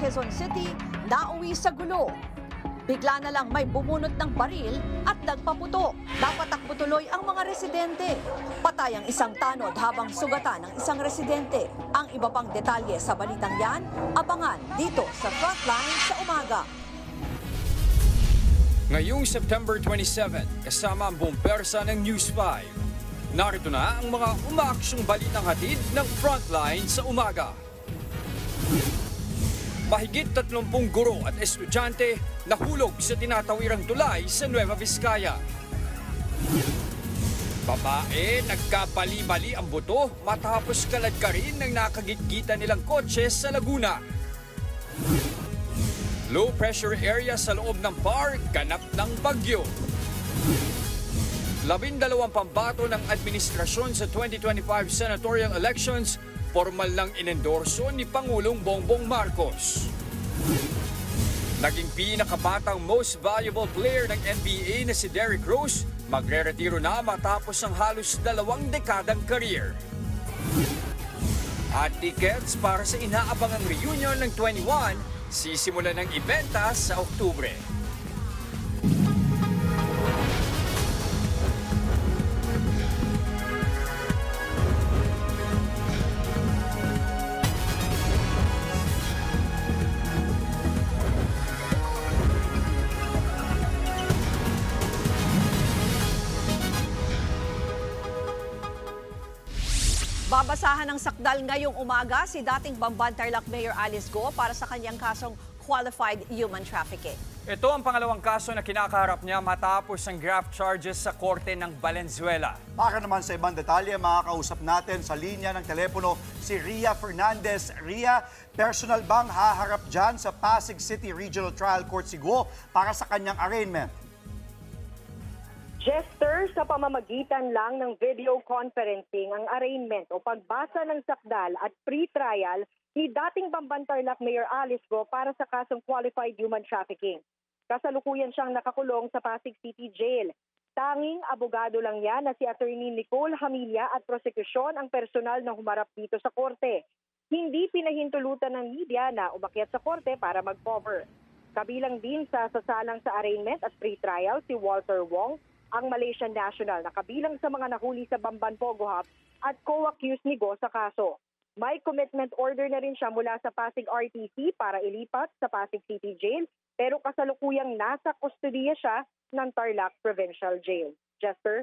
Quezon City, nauwi sa gulo. Bigla na lang may bumunot ng baril at nagpaputok. Napatakbo tuloy ang mga residente. Patay ang isang tanod habang sugatan ng isang residente. Ang iba pang detalye sa balitang yan, abangan dito sa Frontline sa umaga. Ngayong September 27, kasama ang buong persa ng News 5. Narito na ang mga umaaksyong balitang hatid ng Frontline sa umaga. Mahigit 30 guro at estudyante nahulog sa tinatawirang tulay sa Nueva Vizcaya. Babae, nagkabali-bali ang buto matapos kaladkarin ng nakagitgitan nilang kotse sa Laguna. Low pressure area sa loob ng park, ganap ng bagyo. 12 pambato ng administrasyon sa 2025 senatorial elections, formal nang inendorso ni Pangulong Bongbong Marcos. Naging pinakabatang most valuable player ng NBA na si Derrick Rose, magre-retiro na matapos ang halos 2 dekadang career. At tickets para sa inaabangang reunion ng 21, sisimulan ng ibenta sa Oktubre. Babasahan ng sakdal ngayong umaga si dating Bamban Tarlac Mayor Alice Go para sa kanyang kasong qualified human trafficking. Ito ang pangalawang kaso na kinakaharap niya matapos ang graft charges sa korte ng Valenzuela. Para naman sa ibang detalye, makakausap natin sa linya ng telepono si Ria Fernandez. Ria, personal bang haharap dyan sa Pasig City Regional Trial Court si Go para sa kanyang arraignment? Jester, sa pamamagitan lang ng video conferencing ang arraignment o pagbasa ng sakdal at pre-trial ni dating Bamban Tarlac Mayor Alice Go para sa kasong qualified human trafficking. Kasalukuyan siyang nakakulong sa Pasig City Jail. Tanging abogado lang yan na si Attorney Nicole Hamilla at prosekusyon ang personal na humarap dito sa korte. Hindi pinahintulutan ng media na umakyat sa korte para mag-cover. Kabilang din sa sasalang sa arraignment at pre-trial si Walter Wong, ang Malaysian national na kabilang sa mga nahuli sa Bamban Pogo Hub at co-accused ni Go sa kaso. May commitment order na rin siya mula sa Pasig RTC para ilipat sa Pasig City Jail, pero kasalukuyang nasa kustodiya siya ng Tarlac Provincial Jail. Jester?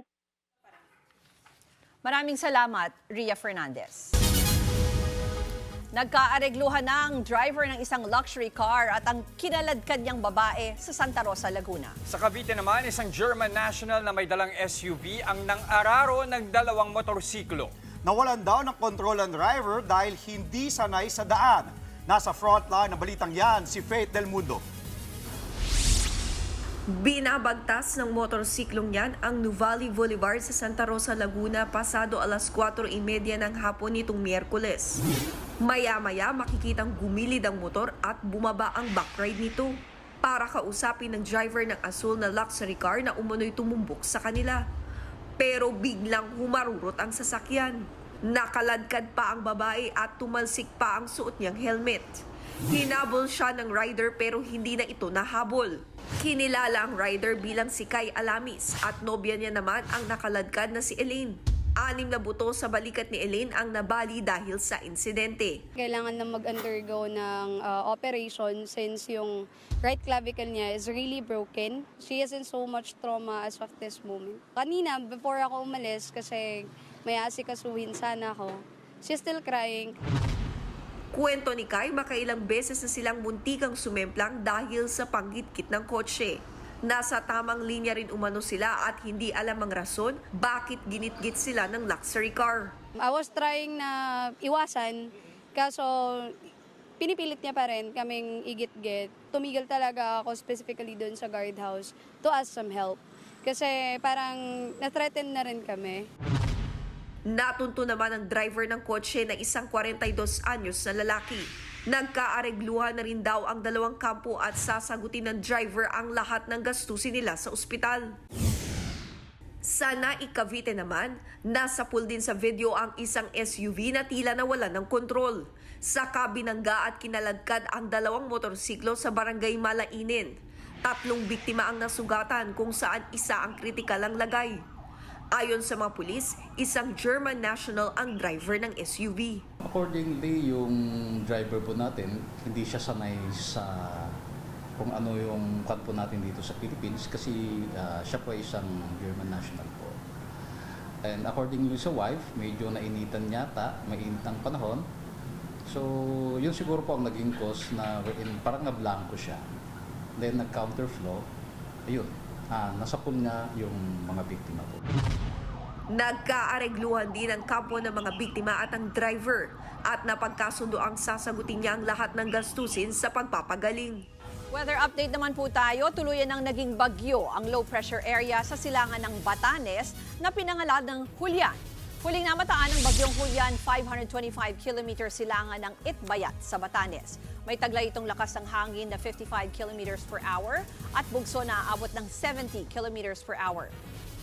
Maraming salamat, Ria Fernandez. Nagkaaregluhan na ang driver ng isang luxury car at ang kinaladkad niyang babae sa Santa Rosa, Laguna. Sa Cavite naman, isang German national na may dalang SUV ang nang-araro ng 2 motorsiklo. Nawalan daw ng kontrol ang driver dahil hindi sanay sa daan. Nasa frontline ng balitang yan, si Faith Del Mundo. Binabagtas ng motorsiklong yan ang Nuvali Boulevard sa Santa Rosa, Laguna pasado alas 4:30 ng hapon nitong Miyerkules. Maya-maya makikitang gumilid ang motor at bumaba ang backride nito para kausapin ng driver ng asul na luxury car na umunoy tumumbok sa kanila. Pero biglang humarurot ang sasakyan. Nakaladkad pa ang babae at tumalsik pa ang suot niyang helmet. Hinabol siya ng rider pero hindi na ito nahabol. Kinilala ang rider bilang si Kai Alamis at nobya niya naman ang nakaladkad na si Elaine. 6 na buto sa balikat ni Elaine ang nabali dahil sa insidente. Kailangan na mag-undergo ng operation since yung right clavicle niya is really broken. She is in so much trauma as of this moment. Kanina, before ako umalis, kasi may asikasuhin sana ako, she's still crying. Kwento ni Kai, makailang beses na silang muntikang sumemplang dahil sa paggitkit ng kotse. Nasa tamang linya rin umano sila at hindi alam ang rason bakit ginitgit sila ng luxury car. I was trying na iwasan, kaso pinipilit niya pa rin kaming igit-git. Tumigil talaga ako specifically doon sa guardhouse to ask some help. Kasi parang na-threaten na rin kami. Natunto naman ang driver ng kotse na isang 42 anyos na lalaki. Nagkaaregluhan na rin daw ang 2 kampo at sasagutin ng driver ang lahat ng gastusin nila sa ospital. Sa Cavite naman, nasa pool din sa video ang isang SUV na tila nawalan ng kontrol. Sa kabinangga at kinaladkad ang 2 motorsiklo sa barangay Malainin. 3 biktima ang nasugatan kung saan isa ang kritikal ang lagay. Ayon sa mga pulis, isang German national ang driver ng SUV. Accordingly, yung driver po natin, hindi siya sanay sa kung ano yung kwan po natin dito sa Philippines kasi siya po ay isang German national po. And accordingly sa wife, medyo nainitan yata, mainit ang panahon. So, yun siguro po ang naging cause na parang nablangko siya. Then nag-counterflow, ayun, nasapul niya yung mga biktima po. Nagkaaregluhan din ang kampo ng mga biktima at ang driver at napagkasundo ang sasagutin niya ang lahat ng gastusin sa pagpapagaling. Weather update naman po tayo. Tuluyan ng naging bagyo ang low pressure area sa silangan ng Batanes na pinangalan ng Julian. Huling namataan ng bagyong Julian, 525 km silangan ng Itbayat sa Batanes. May taglay itong lakas ng hangin na 55 km per hour at bugso na aabot ng 70 km per hour.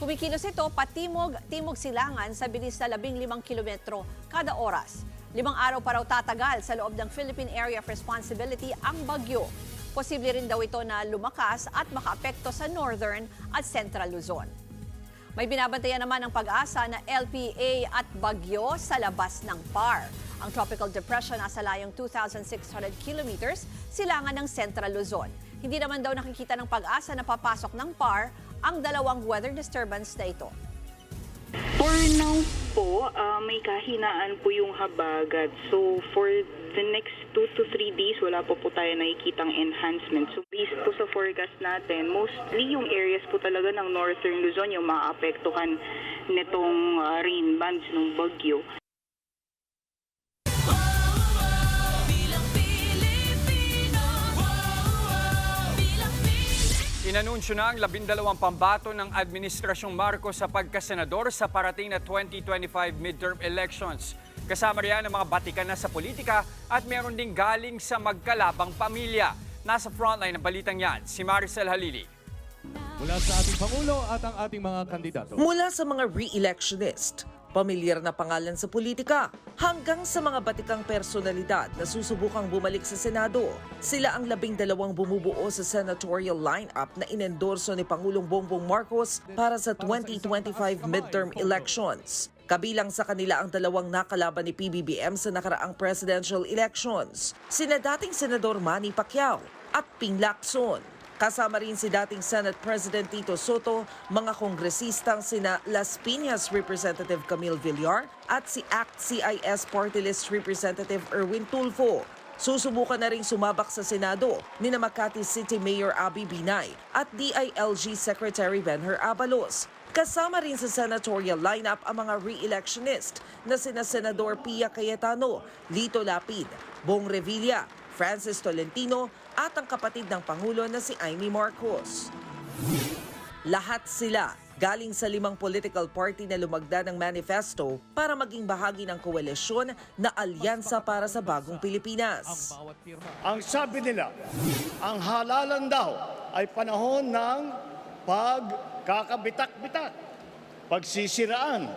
Kumikilos ito patimog silangan sa bilis na 15 km kada oras. 5 araw pa raw tatagal sa loob ng Philippine Area of Responsibility ang bagyo. Posible rin daw ito na lumakas at makaapekto sa Northern at Central Luzon. May binabantayan naman ng Pag-asa na LPA at bagyo sa labas ng PAR. Ang tropical depression nasa layong 2,600 kilometers silangan ng Central Luzon. Hindi naman daw nakikita ng Pag-asa na papasok ng PAR ang 2 weather disturbance na ito. For now po, may kahinaan po yung habagat. So for the next 2 to 3 days, wala po tayo nakikitang enhancement. So based po sa forecast natin, mostly yung areas po talaga ng Northern Luzon yung maapektuhan nitong rain bands ng bagyo. Inanunsyo na ang 12 pambato ng Administrasyong Marcos sa pagkasenador sa parating na 2025 midterm elections. Kasama riyan ang mga batikan na sa politika at meron ding galing sa magkalabang pamilya. Nasa frontline ng balitang yan, si Maricel Halili. Mula sa ating Pangulo at ang ating mga kandidato. Mula sa mga re-electionist, pamilyar na pangalan sa politika, hanggang sa mga batikang personalidad na susubukang bumalik sa Senado. Sila ang 12 bumubuo sa senatorial lineup na inendorso ni Pangulong Bongbong Marcos para sa 2025 midterm elections. Kabilang sa kanila ang 2 nakalaban ni PBBM sa nakaraang presidential elections, sina dating Senador Manny Pacquiao at Ping Lacson. Kasama rin si dating Senate President Tito Soto, mga kongresistang sina Las Piñas Representative Camille Villar at si ACT-CIS Party List Representative Erwin Tulfo. Susubukan na rin sumabak sa Senado ni Makati City Mayor Abby Binay at DILG Secretary Benher Abalos. Kasama rin sa senatorial lineup ang mga re-electionist na sina Senador Pia Cayetano, Lito Lapid, Bong Revilla, Francis Tolentino at ang kapatid ng Pangulo na si Amy Marcos. Lahat sila galing sa 5 political party na lumagda ng manifesto para maging bahagi ng koalisyon na alyansa para sa bagong Pilipinas. Ang sabi nila, ang halalan daw ay panahon ng pagkakabitak-bitak, pagsisiraan,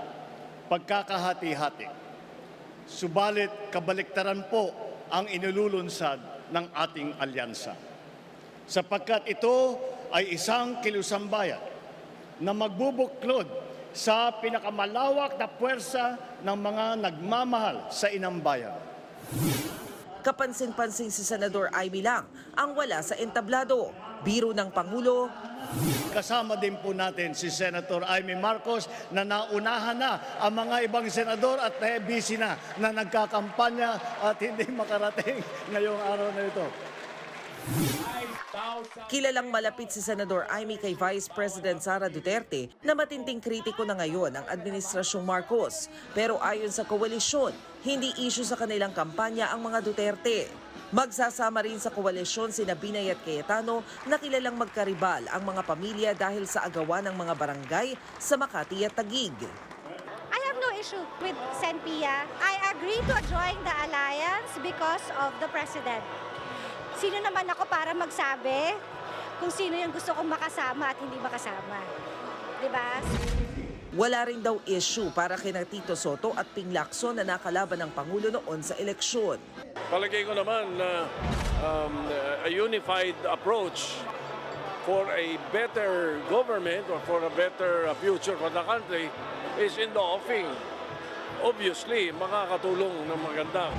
pagkakahati-hati. Subalit kabaliktaran po ang inululunsad ng ating alyansa. Sapagkat ito ay isang kilusambayan na magbubuklod sa pinakamalawak na puwersa ng mga nagmamahal sa inang bayan. Kapansin-pansin si Senador Amy lang ang wala sa entablado. Biro ng Pangulo. Kasama din po natin si Senator Amy Marcos na naunahan na ang mga ibang senador at busy na nagkakampanya at hindi makarating ngayong araw na ito. Kilalang malapit si Senador Amy kay Vice President Sara Duterte na matinding kritiko na ngayon ang Administrasyong Marcos. Pero ayon sa koalisyon, hindi issue sa kanilang kampanya ang mga Duterte. Magsasama rin sa koalisyon sina Binay at Cayetano na kilalang magkaribal ang mga pamilya dahil sa agawan ng mga barangay sa Makati at Taguig. I have no issue with Sen. Pia. I agree to join the alliance because of the President. Sino naman ako para magsabi kung sino yung gusto kong makasama at hindi makasama? Diba? Wala rin daw issue para kina Tito Soto at Ping Lacson na nakalaban ng Pangulo noon sa eleksyon. Palagay ko naman na a unified approach for a better government or for a better future for the country is in the offing. Obviously, makakatulong ng maganda.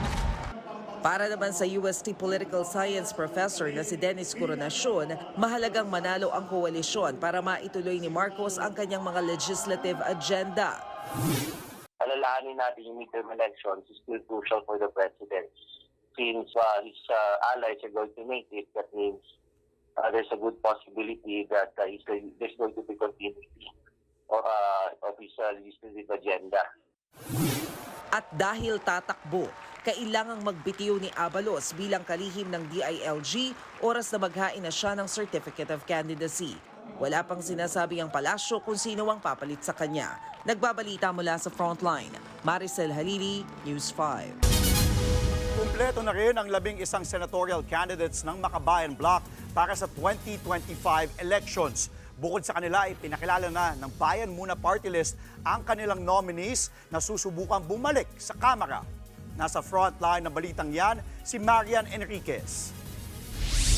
Para naman sa UST Political Science Professor na si Dennis Coronacion, mahalagang manalo ang koalisyon para maituloy ni Marcos ang kanyang mga legislative agenda. Alalahanin natin yung midterm elections is still crucial for the president. Since his allies are going to make it, that means there's a good possibility that there's going to be continuity of his legislative agenda. At dahil tatakbo, kailangang magbitiw ni Abalos bilang kalihim ng DILG, oras na maghain na siya ng Certificate of Candidacy. Wala pang sinasabi ang palasyo kung sino ang papalit sa kanya. Nagbabalita mula sa Frontline, Maricel Halili, News 5. Kumpleto na rin ang 11 senatorial candidates ng Makabayan Bloc para sa 2025 elections. Bukod sa kanila, ipinakilala na ng Bayan Muna Party List ang kanilang nominees na susubukang bumalik sa Kamara. Nasa frontline ng balitang yan, si Marian Enriquez.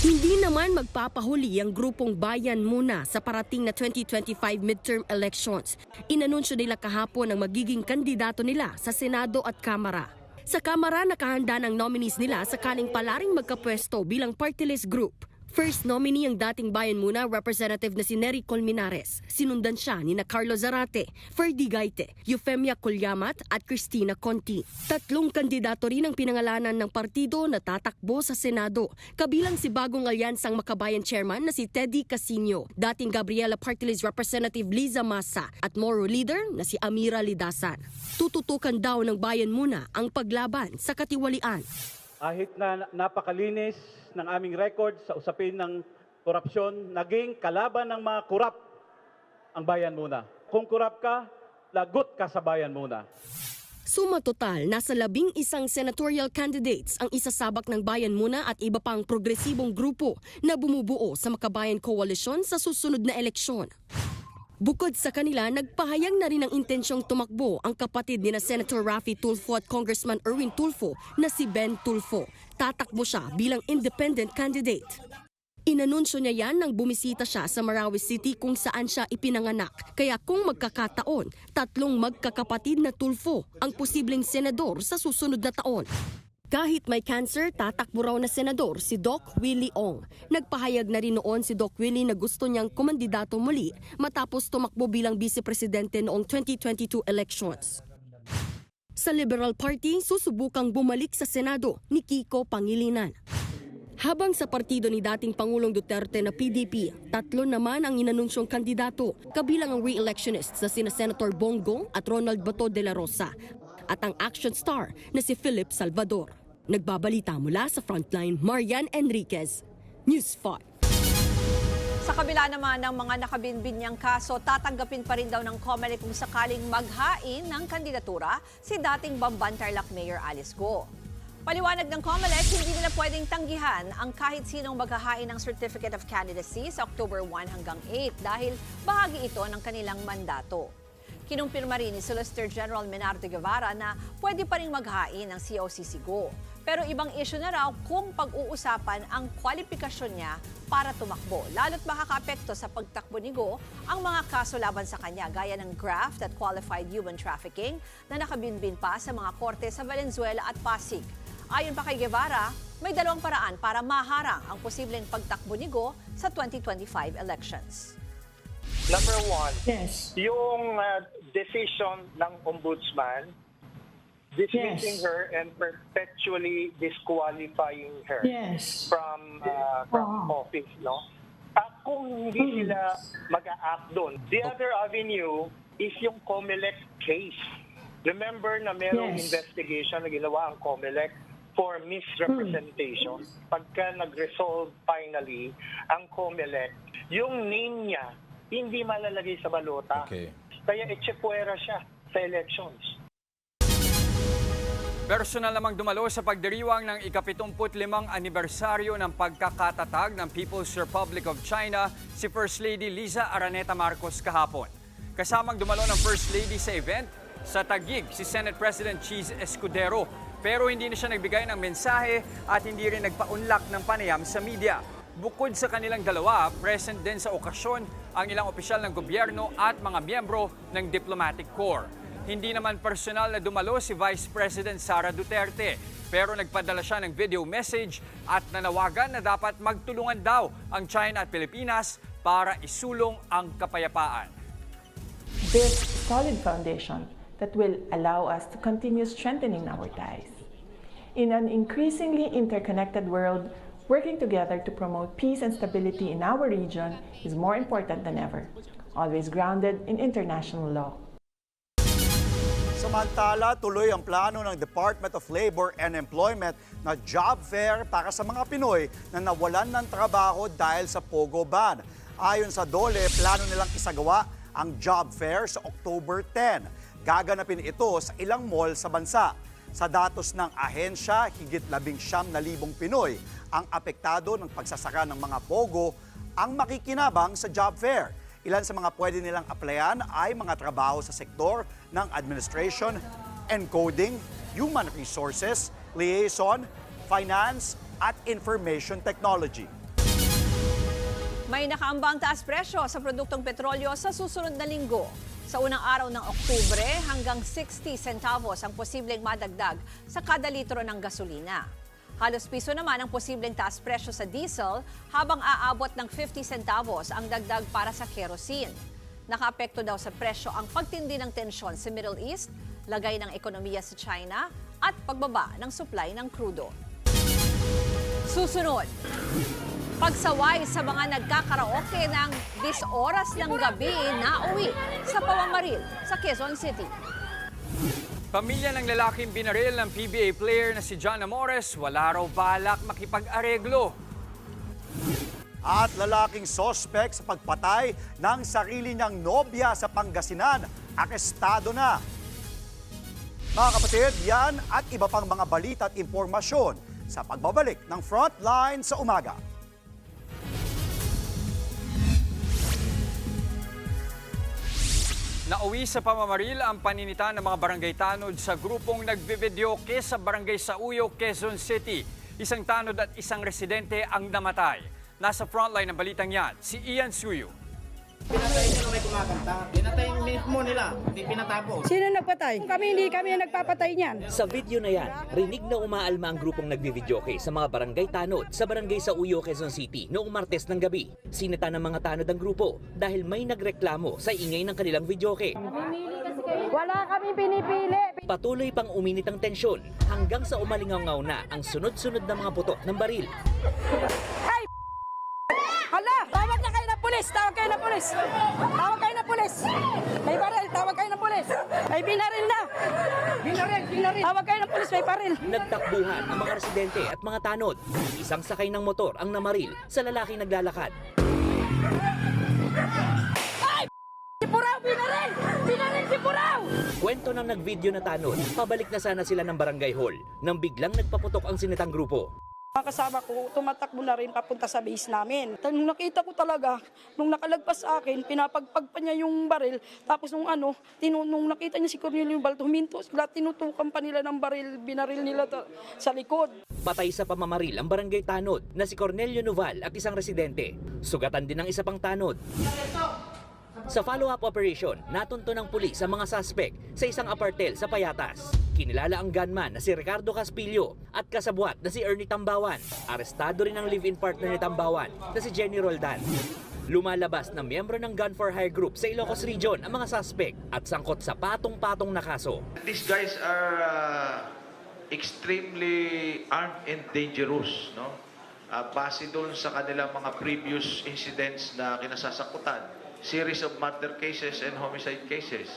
Hindi naman magpapahuli ang grupong Bayan Muna sa parating na 2025 midterm elections. Inanunsyo nila kahapon ang magiging kandidato nila sa Senado at Kamara. Sa Kamara, nakahanda ng nominees nila sakaling palaring magkapwesto bilang party list group. First nominee ang dating Bayan Muna representative na si Nery Colmenares. Sinundan siya ni na Carlo Zarate, Ferdy Gaite, Eufemia Colyamat at Cristina Conti. Tatlong kandidato rin ang pinangalanan ng partido na tatakbo sa Senado. Kabilang si bagong alyansang Makabayan chairman na si Teddy Casino, dating Gabriela Party List Representative Liza Masa at Moro leader na si Amira Lidasan. Tututukan daw ng Bayan Muna ang paglaban sa katiwalian. Kahit na napakalinis ng aming record sa usapin ng korupsyon, naging kalaban ng mga kurap ang Bayan Muna. Kung kurap ka, lagot ka sa Bayan Muna. Suma total, nasa 11 senatorial candidates ang isasabak ng Bayan Muna at iba pang progresibong grupo na bumubuo sa Makabayan Coalition sa susunod na eleksyon. Bukod sa kanila, nagpahayag na rin ng intensyong tumakbo ang kapatid ni na Senator Raffy Tulfo at Congressman Erwin Tulfo na si Ben Tulfo. Tatakbo siya bilang independent candidate. Inanunsyo niya yan nang bumisita siya sa Marawi City kung saan siya ipinanganak. Kaya kung magkakataon, tatlong magkakapatid na Tulfo ang posibleng senador sa susunod na taon. Kahit may cancer, tatakbo raw na senador si Doc Willie Ong. Nagpahayag na rin noon si Doc Willie na gusto niyang kumandidato muli matapos tumakbo bilang vice-presidente noong 2022 elections. Sa Liberal Party, susubukang bumalik sa Senado ni Kiko Pangilinan. Habang sa partido ni dating Pangulong Duterte na PDP, tatlo naman ang inanunsyong kandidato, kabilang ang re-electionists na sina Senator Bongo at Ronald Bato de la Rosa at ang action star na si Philip Salvador. Nagbabalita mula sa Frontline, Marian Enriquez, News 5. Sa kabila naman ng mga nakabinbin niyang kaso, tatanggapin pa rin daw ng COMELEC kung sakaling maghain ng kandidatura si dating Bamban Tarlac Mayor Alice Go. Paliwanag ng COMELEC, hindi nila pwedeng tanggihan ang kahit sinong maghahain ng Certificate of Candidacy sa October 1 hanggang 8 dahil bahagi ito ng kanilang mandato. Kinumpirma rin ni Solicitor General Menardo Guevara na pwede pa rin maghain ng COCC Go. Pero ibang issue na raw kung pag-uusapan ang kwalifikasyon niya para tumakbo. Lalo't makakaapekto sa pagtakbo ni Go ang mga kaso laban sa kanya gaya ng graft at qualified human trafficking na nakabinbin pa sa mga korte sa Valenzuela at Pasig. Ayon pa kay Guevara, may dalawang paraan para maharang ang posibleng pagtakbo ni Go sa 2025 elections. Number one, yung decision ng ombudsman dismissing her and perpetually disqualifying her from office, no? Kung hindi sila mag-a-act doon. The other avenue is yung COMELEC case. Remember na merong investigation na ginawa ang COMELEC for misrepresentation. Pagka nag-resolve finally ang COMELEC, yung name niya hindi malalagay sa balota. Kaya etsepuera siya sa elections. Personal namang dumalo sa pagdiriwang ng ika-75 anibersaryo ng pagkakatatag ng People's Republic of China si First Lady Liza Araneta Marcos kahapon. Kasamang dumalo ng First Lady sa event, sa Taguig si Senate President Cheese Escudero. Pero hindi na siya nagbigay ng mensahe at hindi rin nagpaunlak ng panayam sa media. Bukod sa kanilang dalawa, present din sa okasyon ang ilang opisyal ng gobyerno at mga miyembro ng Diplomatic Corps. Hindi naman personal na dumalo si Vice President Sara Duterte, pero nagpadala siya ng video message at nanawagan na dapat magtulungan daw ang China at Pilipinas para isulong ang kapayapaan. Build solid foundation that will allow us to continue strengthening our ties. In an increasingly interconnected world, working together to promote peace and stability in our region is more important than ever, always grounded in international law. Samantala, tuloy ang plano ng Department of Labor and Employment na job fair para sa mga Pinoy na nawalan ng trabaho dahil sa Pogo ban. Ayon sa DOLE, plano nilang isagawa ang job fair sa October 10. Gaganapin ito sa ilang mall sa bansa. Sa datos ng ahensya, higit 19,000 Pinoy ang apektado ng pagsasara ng mga Pogo ang makikinabang sa job fair. Ilan sa mga pwede nilang applyan ay mga trabaho sa sektor ng administration, encoding, human resources, liaison, finance, at information technology. May nakaambang taas presyo sa produktong petrolyo sa susunod na linggo. Sa unang araw ng Oktubre, hanggang 60 centavos ang posibleng madagdag sa kada litro ng gasolina. Halos piso naman ang posibleng taas presyo sa diesel, habang aabot ng 50 centavos ang dagdag para sa kerosene. Nakaapekto daw sa presyo ang pagtindi ng tensyon sa Middle East, lagay ng ekonomiya sa China, at pagbaba ng supply ng krudo. Susunod, pagsaway sa mga nagkakaraoke ng 10 oras ng gabi na uwi sa Pawamaril sa Quezon City. Pamilya ng lalaking binaril ng PBA player na si John Amores, wala raw balak makipag-areglo. At lalaking sospek sa pagpatay ng sarili niyang nobya sa Pangasinan, arestado na. Mga kapatid, yan at iba pang mga balita at impormasyon sa pagbabalik ng Frontline sa umaga. Nauwi sa pamamaril ang paninita ng mga barangay tanod sa grupong nagbibideoke sa barangay Sauyo, Quezon City. Isang tanod at isang residente ang namatay. Nasa frontline ng balitang yan, si Ian Suyo. Pinatay nila may kumakanta. Pinatay mismo nila, hindi pinatapos. Sino nagpatay? Hindi kami nagpapatay niyan. Sa video na yan, rinig na umaalma ang grupong nagbivideoke sa mga barangay tanod sa barangay Sauyo, Quezon City noong Martes ng gabi. Sinita ng mga tanod ang grupo dahil may nagreklamo sa ingay ng kanilang videoke. Wala kami pinipili. Patuloy pang uminit ang tensyon hanggang sa umalingaw na ang sunod-sunod na mga putok ng baril. Ay! Hala! Tawag na kayo ng pulis! Tawag kayo ng pulis! Tawag kayo ng pulis! May baril! Tawag kayo ng pulis! May binaril na! Binaril! Tawag kayo ng pulis! May baril! Nagtakbuhan ang mga residente at mga tanod. Isang sakay ng motor ang namaril sa lalaking naglalakad. Ay! Si Puraw! Binaril! Binaril si Puraw! Kwento ng nagvideo na tanod, pabalik na sana sila ng barangay hall nang biglang nagpaputok ang sinitang grupo. Mga kasama ko, tumatakbo na rin papunta sa base namin. Nung nakita ko talaga, nung nakalagpas sa akin, pinapagpag pa niya yung baril. Tapos nung nakita niya si Cornelio Balto, huminto sila, tinutukan pa nila ng baril, binaril nila sa likod. Patay sa pamamaril ang barangay tanod na si Cornelio Noval at isang residente. Sugatan din ang isa pang tanod. Sa follow-up operation, natunto ng pulis ang mga suspect sa isang apartel sa Payatas. Kinilala ang gunman na si Ricardo Caspillo at kasabwat na si Ernie Tambawan. Arestado rin ang live-in partner ni Tambawan na si Jenny Roldan. Lumalabas na miyembro ng Gun for Hire Group sa Ilocos Region ang mga suspect at sangkot sa patong-patong na kaso. These guys are extremely armed and dangerous, no? Base doon sa kanilang mga previous incidents na kinasasakutan. Series of murder cases and homicide cases.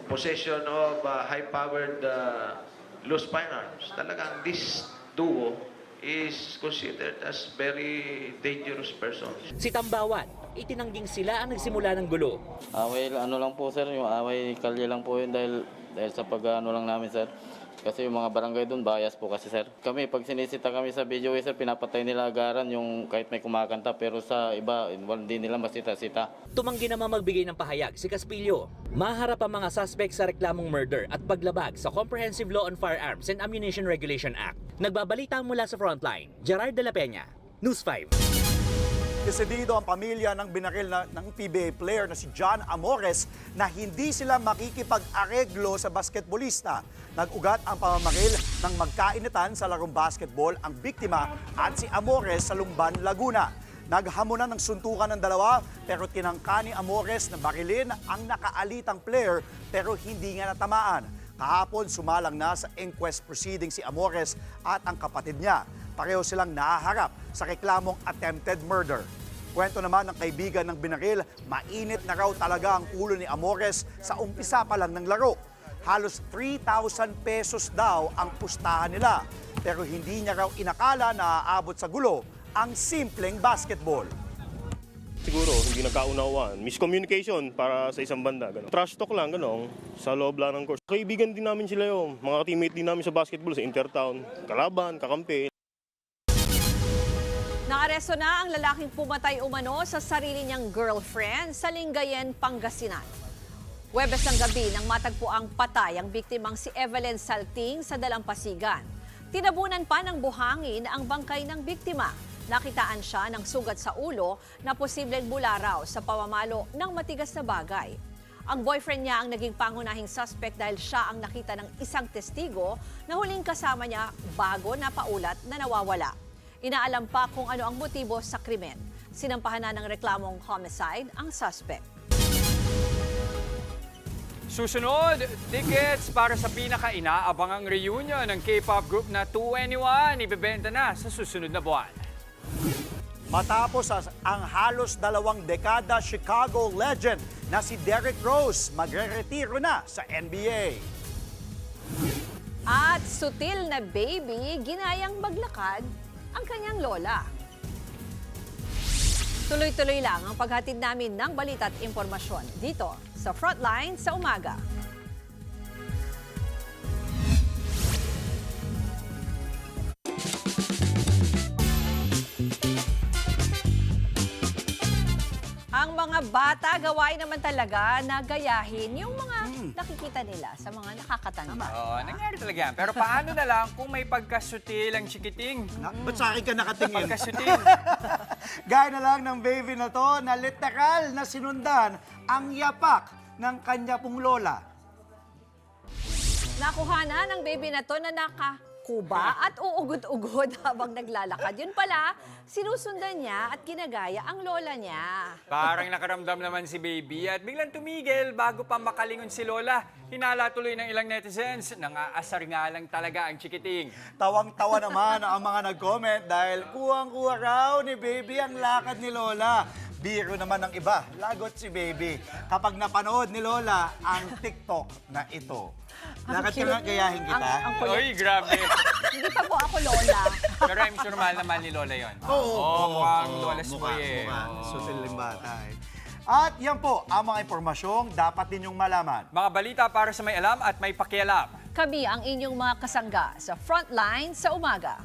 Possession of high-powered loose firearms. Talagang this duo is considered as very dangerous persons. Si Tambawan, itinangging sila ang nagsimula ng gulo. Away, ano lang po sir, yung away kalye lang po yun dahil sa pag-ano lang namin sir. Kasi yung mga barangay doon, bias po kasi sir. Kami, pag sinisita kami sa video sir, pinapatay nila agaran yung kahit may kumakanta. Pero sa iba, hindi nila masita-sita. Tumanggi naman magbigay ng pahayag si Caspillo. Maharap ang mga suspect sa reklamong murder at paglabag sa Comprehensive Law on Firearms and Ammunition Regulation Act. Nagbabalita mula sa Frontline, Gerard de la Peña, News 5. Desidido ang pamilya ng binaril ng PBA player na si John Amores na hindi sila makikipag-areglo sa basketballista. Nag-ugat ang pamamaril ng magkainitan sa larong basketball ang biktima at si Amores sa Lumban, Laguna. Naghamunan ng suntukan ng dalawa pero tinangka ni Amores na barilin ang nakaalitang player pero hindi nga natamaan. Kahapon sumalang na sa inquest proceeding si Amores at ang kapatid niya. Pareho silang nahaharap sa reklamong attempted murder. Kwento naman ng kaibigan ng binaril, mainit na raw talaga ang ulo ni Amores sa umpisa pa lang ng laro. Halos 3,000 pesos daw ang pustahan nila. Pero hindi niya raw inakala na aabot sa gulo ang simpleng basketball. Siguro hindi nagkaunawaan. Miscommunication para sa isang banda. Ganun. Trash talk lang, gano'n, sa loob lang ng course. Kaibigan din namin sila yung mga teammate din namin sa basketball, sa Intertown. Kalaban, kakampi. Naaresto na ang lalaking pumatay umano sa sarili niyang girlfriend sa Lingayen, Pangasinan. Huwebes ng gabi nang matagpuang patay ang biktimang si Evelyn Salting sa Dalampasigan. Tinabunan pa ng buhangin ang bangkay ng biktima. Nakitaan siya ng sugat sa ulo na posibleng mula raw sa pamamalo ng matigas na bagay. Ang boyfriend niya ang naging pangunahing suspect dahil siya ang nakita ng isang testigo na huling kasama niya bago napaulat na nawawala. Inaalam pa kung ano ang motibo sa krimen. Sinampahan na ng reklamong homicide ang suspect. Susunod, tickets para sa pinaka-inaabangang reunion ng K-pop group na 2NE1 ibebenta na sa susunod na buwan. Matapos ang halos 2 dekada Chicago legend na si Derrick Rose, magre-retiro na sa NBA. At sutil na baby, ginayang maglakad ang kanyang lola. Tuloy-tuloy lang ang paghatid namin ng balita at impormasyon dito sa Frontline sa umaga. Ang mga bata, gawain naman talaga na gayahin yung mga nakikita nila sa mga nakakatanda. Oo, nangyari talaga yan. Pero paano na lang kung may pagkasutil ang chikiting? Ba't sa akin ka nakatingin? Pagkasutil. Gaya na lang ng baby na to na literal na sinundan ang yapak ng kanya pong lola. Nakuha na ng baby na to na nakakuba at uugod-ugod habang naglalakad. Yun pala, sinusundan niya at ginagaya ang lola niya. Parang nakaramdam naman si baby at biglang tumigil bago pa makalingon si lola. Hinala tuloy ng ilang netizens, nangaasar nga lang talaga ang chikiting. Tawang-tawa naman ang mga nag-comment dahil kuwang-kuwa raw ni baby ang lakad ni lola. Biro naman ng iba, lagot si baby kapag napanood ni lola ang TikTok na ito. Lakad ka nga, gayahin kita. Uy, grabe. Hindi pa po ako lola. Pero I'm sure mahal naman ni lola yon. Oo, mukhang lola Spoy eh. Sutil yung bata eh. At yan po ang mga impormasyong dapat ninyong malaman. Mga balita para sa may alam at may pakialam. Kami ang inyong mga kasangga sa Frontline sa umaga.